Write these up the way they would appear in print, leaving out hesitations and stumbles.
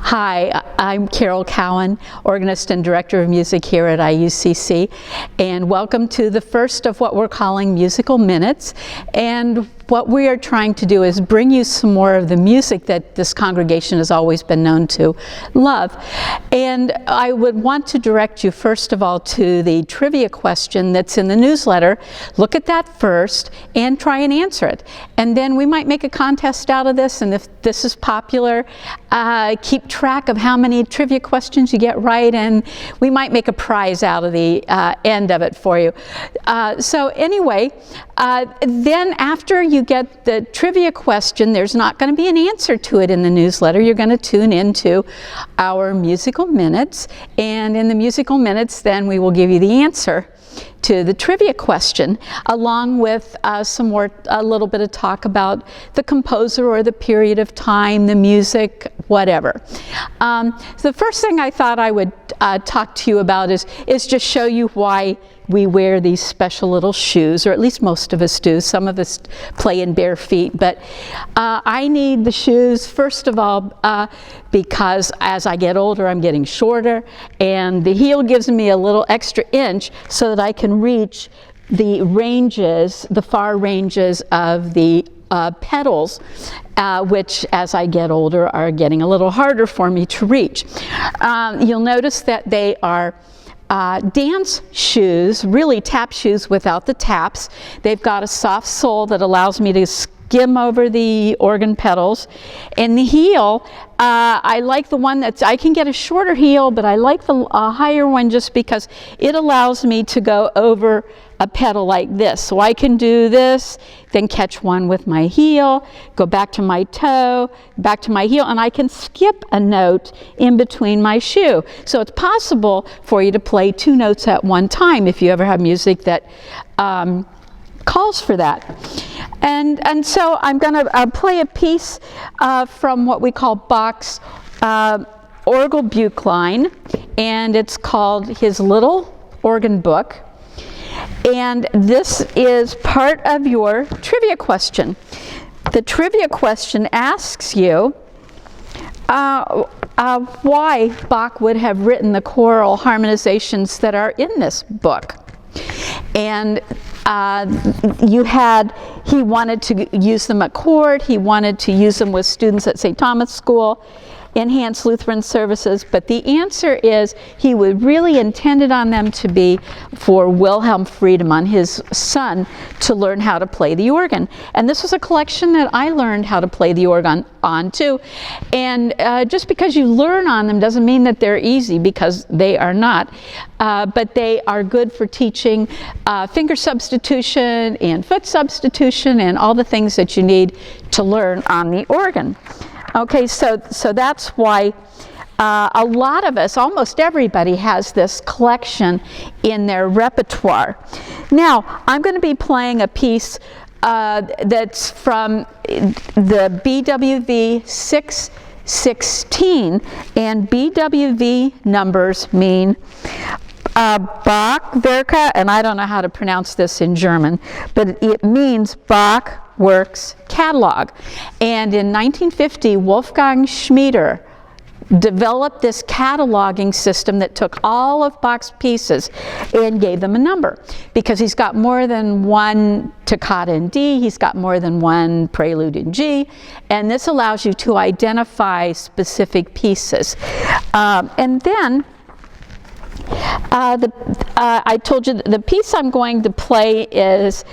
Hi, I'm Carol Cowan, organist and director of music here at IUCC, and welcome to the first of what we're calling Musical Minutes. And what we are trying to do is bring you some more of the music that this congregation has always been known to love. And I would want to direct you first of all to the trivia question that's in the newsletter. Look at that first and try and answer it. And then we might make a contest out of this, and if this is popular, keep track of how many trivia questions you get right, and we might make a prize out of the end of it for you. So anyway, then after you get the trivia question, there's not going to be an answer to it in the newsletter. You're going to tune into our musical minutes, and in the musical minutes then we will give you the answer to the trivia question, along with a little bit of talk about the composer or the period of time, the music, whatever. The first thing I thought I would talk to you about is just show you why we wear these special little shoes, or at least most of us do. Some of us play in bare feet, but I need the shoes, first of all, because as I get older, I'm getting shorter, and the heel gives me a little extra inch so that I can reach the ranges, the far ranges of the pedals, which as I get older are getting a little harder for me to reach. You'll notice that they are dance shoes, really tap shoes without the taps. They've got a soft sole that allows me to skim over the organ pedals. And the heel, I like the one I can get a shorter heel, but I like the higher one just because it allows me to go over a pedal like this. So I can do this, then catch one with my heel, go back to my toe, back to my heel, and I can skip a note in between my shoe. So it's possible for you to play two notes at one time if you ever have music that calls for that. And so I'm going to play a piece from what we call Bach's Orgelbuchlein, and it's called his Little Organ Book. And this is part of your trivia question. The trivia question asks you why Bach would have written the choral harmonizations that are in this book. And he wanted to use them at court, he wanted to use them with students at St. Thomas School, enhanced Lutheran services, but the answer is he would really intended on them to be for Wilhelm Friedemann, his son, to learn how to play the organ. And this was a collection that I learned how to play the organ on too. And just because you learn on them doesn't mean that they're easy, because they are not. But they are good for teaching finger substitution and foot substitution and all the things that you need to learn on the organ. Okay, so that's why a lot of us, almost everybody, has this collection in their repertoire. Now, I'm going to be playing a piece that's from the BWV 616, and BWV numbers mean Bach, Werke, and I don't know how to pronounce this in German, but it means Bach Works Catalog. And in 1950, Wolfgang Schmieder developed this cataloging system that took all of Bach's pieces and gave them a number, because he's got more than one toccata in D, he's got more than one prelude in G, and this allows you to identify specific pieces. And then I told you that the piece I'm going to play is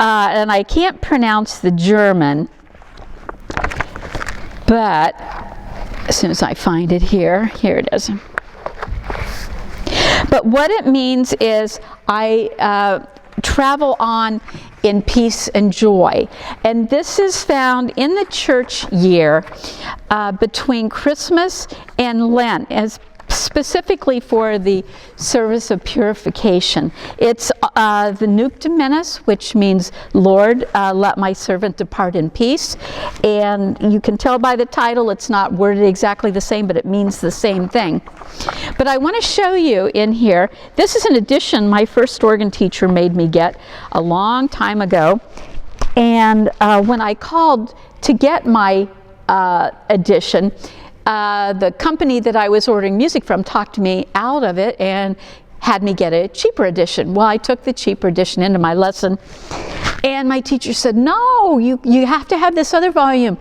and I can't pronounce the German, but as soon as I find it here it is. But what it means is I travel on in peace and joy. And this is found in the church year between Christmas and Lent, as specifically for the service of purification. It's the Nunc Dimittis, which means, Lord, let my servant depart in peace. And you can tell by the title it's not worded exactly the same, but it means the same thing. But I want to show you in here, this is an edition my first organ teacher made me get a long time ago. And when I called to get my edition, the company that I was ordering music from talked me out of it and had me get a cheaper edition. Well, I took the cheaper edition into my lesson, and my teacher said, no, you have to have this other volume.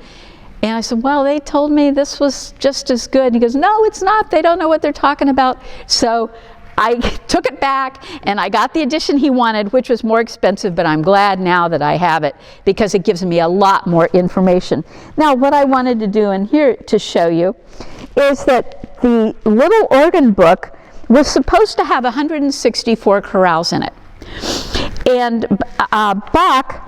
And I said, well, they told me this was just as good. And he goes, no, it's not. They don't know what they're talking about. So I took it back, and I got the edition he wanted, which was more expensive, but I'm glad now that I have it because it gives me a lot more information. Now, what I wanted to do in here to show you is that the little organ book was supposed to have 164 chorales in it. And Bach,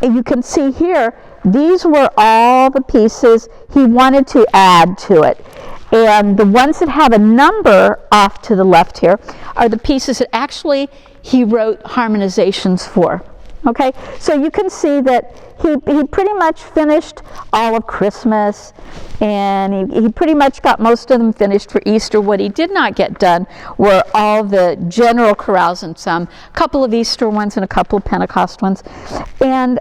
you can see here, these were all the pieces he wanted to add to it. And the ones that have a number off to the left here are the pieces that actually he wrote harmonizations for. Okay, so you can see that he pretty much finished all of Christmas, and he pretty much got most of them finished for Easter. What he did not get done were all the general chorales and a couple of Easter ones and a couple of Pentecost ones. And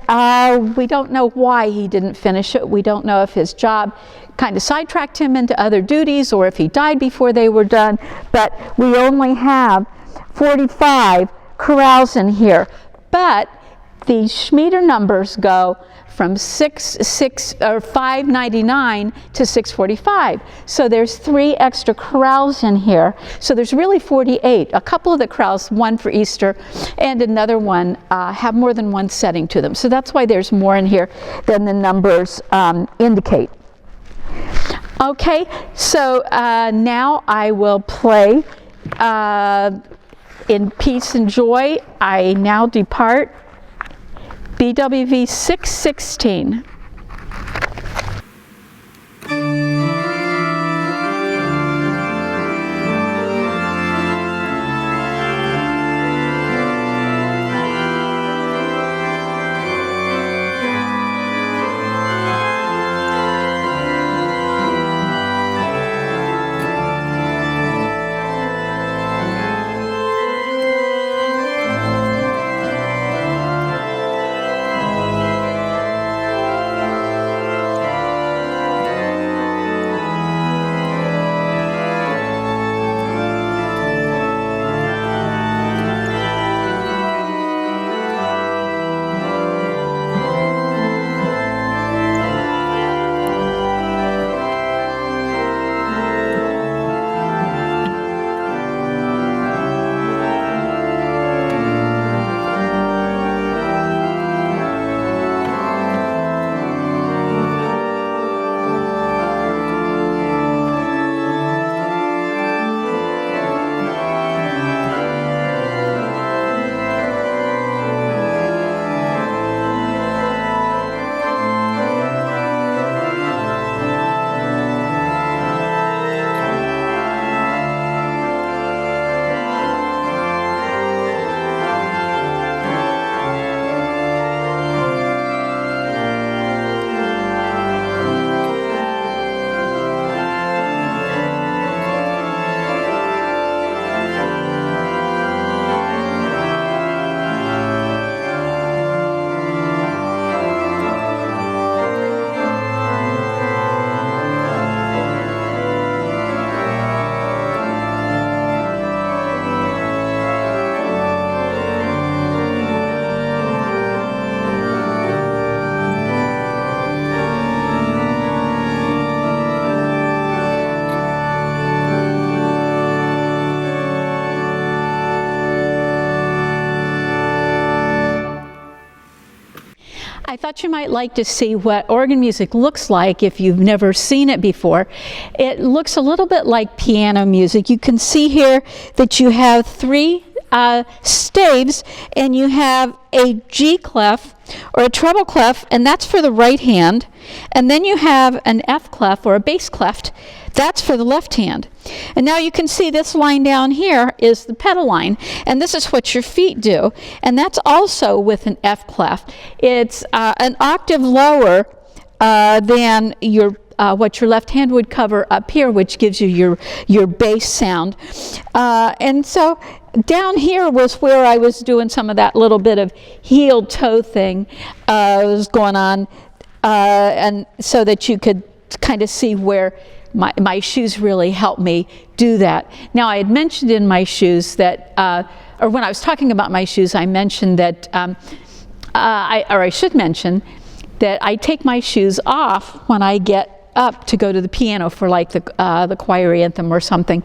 we don't know why he didn't finish it. We don't know if his job kind of sidetracked him into other duties or if he died before they were done, but we only have 45 chorales in here. But the Schmieder numbers go from 599 to 645. So there's 3 extra chorales in here. So there's really 48. A couple of the chorales, one for Easter, and another one have more than one setting to them. So that's why there's more in here than the numbers indicate. Okay, so now I will play In Peace and Joy. I now depart. BWV 616. I thought you might like to see what organ music looks like if you've never seen it before. It looks a little bit like piano music. You can see here that you have 3 staves, and you have a G clef or a treble clef, and that's for the right hand, and then you have an F clef or a bass clef. That's for the left hand. And now you can see this line down here is the pedal line, and this is what your feet do, and that's also with an F clef. It's an octave lower than your what your left hand would cover up here, which gives you your bass sound. And so down here was where I was doing some of that little bit of heel toe thing was going on, and so that you could kind of see where my shoes really help me do that. Now, I had mentioned in my shoes that, or when I was talking about my shoes, I mentioned that, I should mention that I take my shoes off when I get up to go to the piano for like the choir anthem or something.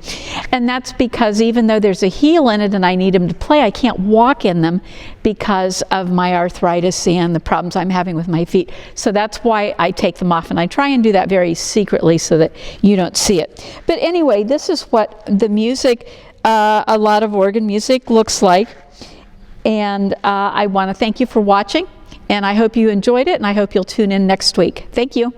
And that's because even though there's a heel in it and I need them to play, I can't walk in them because of my arthritis and the problems I'm having with my feet. So that's why I take them off, and I try and do that very secretly so that you don't see it. But anyway, this is what the music, a lot of organ music looks like. And I want to thank you for watching, and I hope you enjoyed it, and I hope you'll tune in next week. Thank you.